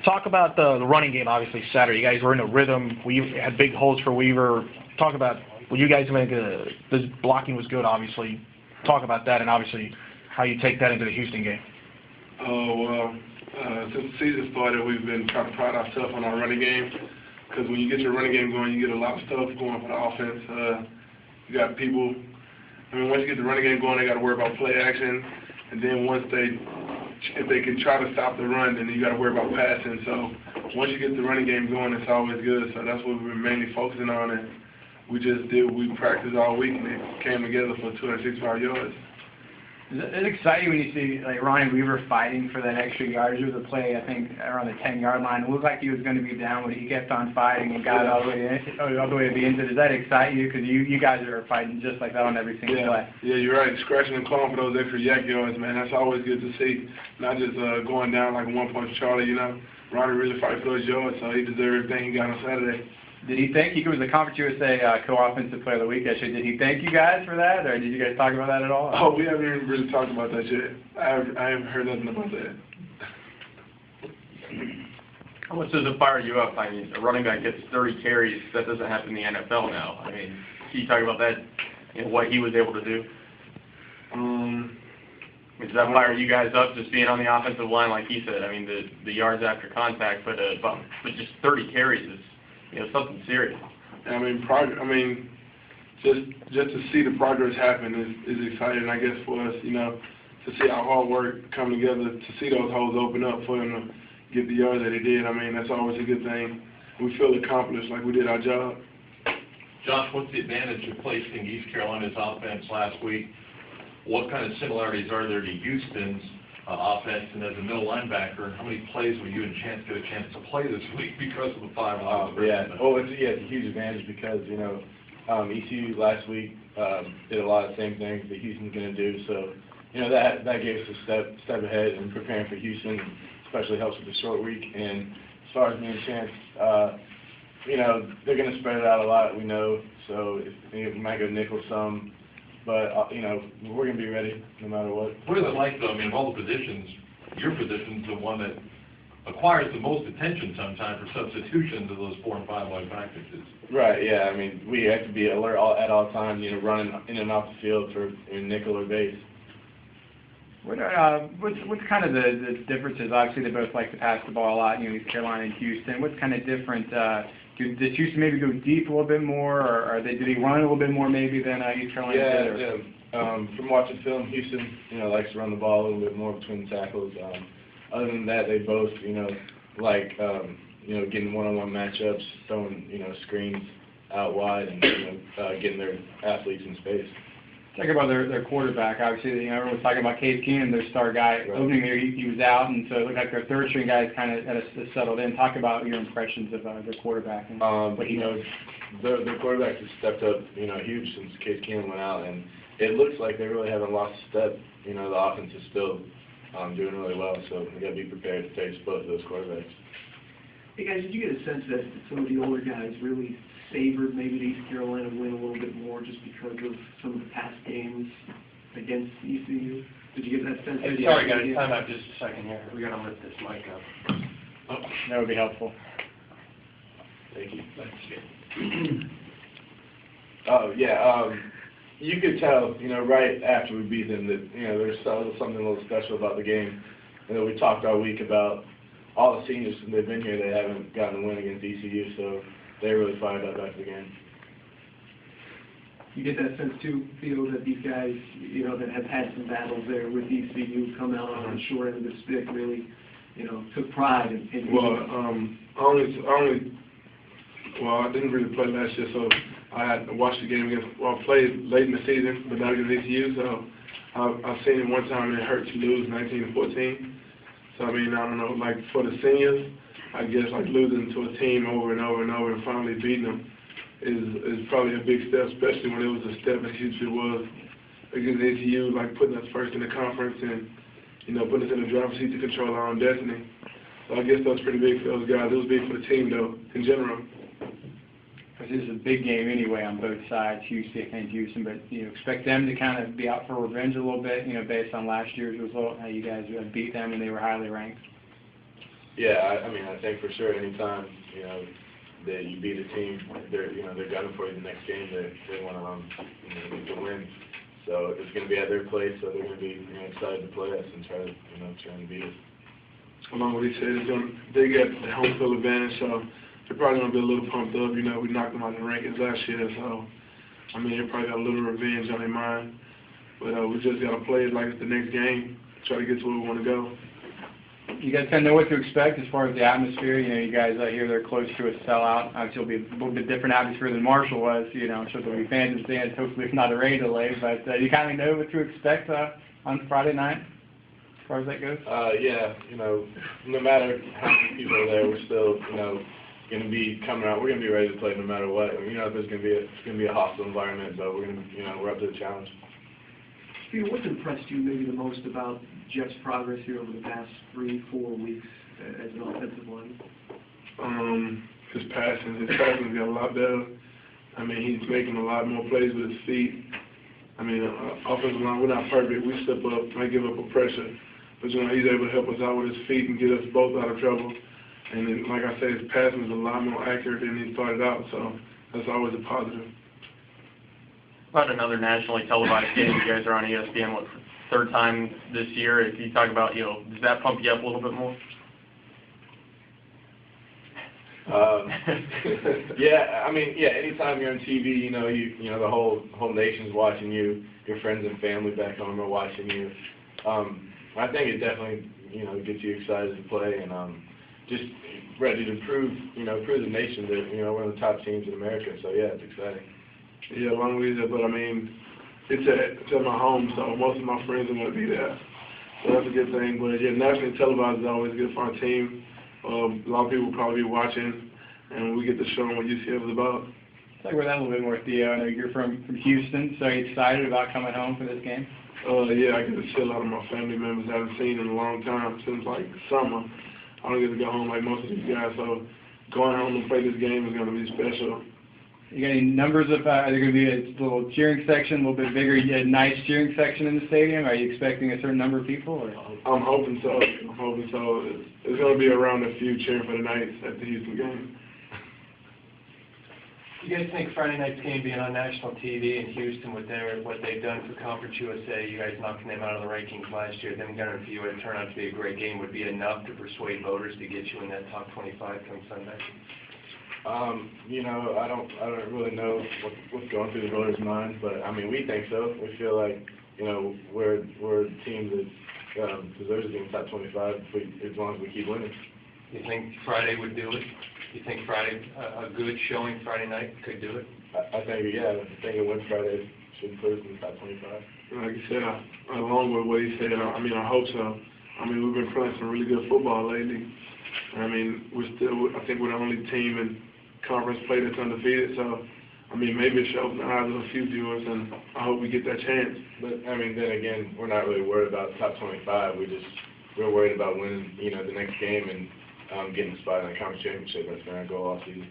Talk about the running game, obviously, Saturday. You guys were in a rhythm. We had big holes for Weaver. Talk about, well, you guys make the blocking was good, obviously. Talk about that and, obviously, how you take that into the Houston game. Since the season started, we've been trying to pride ourselves on our running game. Because when you get your running game going, you get a lot of stuff going for the offense. You got people, once you get the running game going, they got to worry about play action. And then if they can try to stop the run, then you got to worry about passing. So once you get the running game going, it's always good. So that's what we've been mainly focusing on. And we practiced all week, and it came together for 265 yards. It's exciting when you see like Ronnie Weaver fighting for that extra yardage. There was a play, I think, around the 10-yard line. It looked like he was going to be down, but he kept on fighting and got all the way to the end. Does that excite you? Because you guys are fighting just like that on every single play. Yeah, you're right. Scratching and clawing for those extra yak yards, man. That's always good to see. Not just going down like a one-punch Charlie, Ronnie really fights for those yards, so he deserved everything he got on Saturday. Did he thank you? It was the Conference USA co-offensive player of the week, actually. Did he thank you guys for that, or did you guys talk about that at all? Oh, we haven't even really talked about that yet. I haven't heard nothing about that. How much does it fire you up? I mean, a running back gets 30 carries. That doesn't happen in the NFL now. I mean, can you talk about that and what he was able to do? Does that fire you guys up, just being on the offensive line, like he said? I mean, the yards after contact, but just 30 carries is, something serious. Just to see the progress happen is exciting, I guess, for us, to see our hard work come together, to see those holes open up for him to get the yards that he did. That's always a good thing. We feel accomplished, like we did our job. Josh, what's the advantage of placing East Carolina's offense last week? What kind of similarities are there to Houston's offense? And as a middle linebacker, how many plays will you and Chance get a chance to play this week because of the 5 lines? It's a huge advantage because, ECU last week did a lot of the same things that Houston's going to do. So, that gave us a step ahead in preparing for Houston, especially helps with the short week. And as far as me and Chance, they're going to spread it out a lot, we know. So we might go nickel some. But, we're going to be ready no matter what. What is it like, though? Of all the positions, your position's the one that acquires the most attention sometimes for substitutions of those 4 and 5 wide practices. Right, yeah. We have to be alert at all times, running in and off the field for nickel or base. What's kind of the differences? Obviously, they both like to pass the ball a lot, East Carolina and Houston. What's kind of different? Does Houston maybe go deep a little bit more, or do they run a little bit more maybe than East Carolina did? From watching film, Houston, likes to run the ball a little bit more between the tackles. Other than that, they both, like, getting one-on-one matchups, throwing, screens out wide, and getting their athletes in space. Talk about their quarterback. Obviously, everyone's talking about Case Keenum, their star guy. Right. Opening there, he was out, and so it looked like their third-string guys kind of settled in. Talk about your impressions of their quarterback and what he knows. Their quarterback has stepped up, huge since Case Keenum went out, and it looks like they really haven't lost a step. The offense is still doing really well, so we got to be prepared to face both of those quarterbacks. Hey guys, did you get a sense that some of the older guys really favored maybe the East Carolina win a little bit more just because of some of the past games against ECU? Did you get that sense? Hey, sorry guys, time out just a second here. We got to lift this mic up. Oh, that would be helpful. Thank you. You could tell, right after we beat them that, there's something a little special about the game. We talked all week about all the seniors since they've been here, they haven't gotten a win against ECU, so they're really fired up after the game. You get that sense too, Theo, that these guys, that have had some battles there with ECU come out on the short end of the stick, really, took pride in I didn't really play last year, so I had to watch the game played late in the season, but not against ECU, so I've seen it one time and it hurt to lose 19-14. So, I don't know, like for the seniors, I guess like losing to a team over and over and over and finally beating them is probably a big step, especially when it was a step as huge as it was against ECU, like putting us first in the conference and, putting us in the driver's seat to control our own destiny. So I guess that's pretty big for those guys. It was big for the team, though, in general. For obviously this is a big game anyway on both sides, UCF and Houston, but expect them to kind of be out for revenge a little bit, based on last year's result, how you guys beat them when they were highly ranked. Yeah, I mean, I think for sure anytime, that you beat a team, they're gunning for you the next game. They want to win. So it's going to be at their place, so they're going to be excited to play us and try to beat us. Along with what he said, they got the home field advantage, so they're probably going to be a little pumped up. We knocked them out of the rankings last year, so I mean, they probably got a little revenge on their mind. But we just got to play it like it's the next game, try to get to where we want to go. You guys kind of know what to expect as far as the atmosphere. You guys here, they're close to a sellout. Obviously, it'll be a little bit different atmosphere than Marshall was. I'm sure there'll be fans in stands, hopefully it's not a rain delay. But you kind of know what to expect on Friday night, as far as that goes? Yeah, no matter how many people are there, we're still, going to be coming out. We're going to be ready to play no matter what. There's going to be a hostile environment, but we're going to, we're up to the challenge. Theo, what's impressed you maybe the most about Jeff's progress here over the past 3-4 weeks as an offensive lineman? His passing got a lot better. I mean, he's making a lot more plays with his feet. I mean, offensive line, we're not perfect. We step up, might give up a pressure, but he's able to help us out with his feet and get us both out of trouble. And then, like I said, his passing is a lot more accurate than he started out, so that's always a positive. About another nationally televised game, you guys are on ESPN, third time this year. If you talk about, does that pump you up a little bit more? Yeah, I mean, anytime you're on TV, the whole nation's watching you, your friends and family back home are watching you. I think it definitely, gets you excited to play and just ready to prove the nation that, we're one of the top teams in America. So, yeah, it's exciting. Yeah, long way there, but I mean, it's at my home, so most of my friends are going to be there. So that's a good thing. But yeah, nationally televised is always good for our team. A lot of people will probably be watching, and we get to show them what UCF is about. Talk about that a little bit more, Theo. I know you're from Houston, so are you excited about coming home for this game? Yeah, I get to see a lot of my family members I haven't seen in a long time, since like summer. I don't get to go home like most of these guys, so going home and play this game is going to be special. You got any numbers of, are there going to be a little cheering section, a little bit bigger, a nice cheering section in the stadium? Are you expecting a certain number of people? Or? I'm hoping so. It's going to be around a few cheering for the Knights at the Houston game. You guys think Friday night's game being on national TV in Houston with what they've done for Conference USA, you guys knocking them out of the rankings last year, them gunning for you, it turned out to be a great game, would be enough to persuade voters to get you in that top 25 come Sunday? I don't really know what's going through the voters' minds, but I mean, we think so. We feel like, we're a team that deserves to be in the top 25 as long as we keep winning. You think Friday would do it? You think Friday, a good showing Friday night could do it? I think, yeah, I think a win Friday should put us in the top 25. Like you said, along with what he said, I hope so. I mean, we've been playing some really good football lately. I mean, I think we're the only team in conference play that's undefeated, so, I mean, maybe it shows the eyes of a few viewers, and I hope we get that chance. But, I mean, then again, we're not really worried about top 25. We're worried about winning, the next game and getting a spot in the conference championship. That's been our goal all season.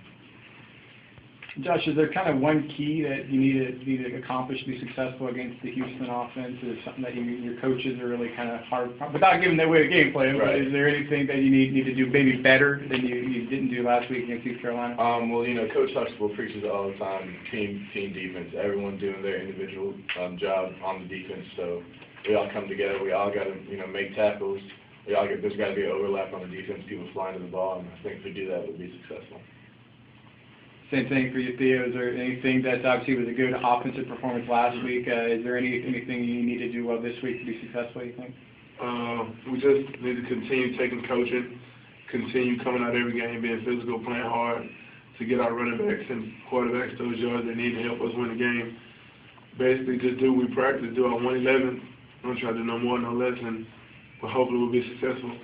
Josh, is there kind of one key that you need to accomplish to be successful against the Houston offense? Is something that your coaches are really kind of hard, without giving away the game plan, right. But is there anything that you need to do maybe better than you didn't do last week against East Carolina? Well, Coach Huxtable preaches it all the time, team defense, everyone doing their individual job on the defense. So we all come together. We all got to, make tackles. There's got to be an overlap on the defense, people flying to the ball, and I think if we do that, we'll be successful. Same thing for you, Theo. Is there anything that obviously was a good offensive performance last week? Is there anything you need to do well this week to be successful, you think? We just need to continue taking coaching, continue coming out every game, being physical, playing hard to get our running backs and quarterbacks those yards they need to help us win the game. Basically, just do what we practice, do our 111. Don't try to do no more, no less, and hopefully we'll be successful.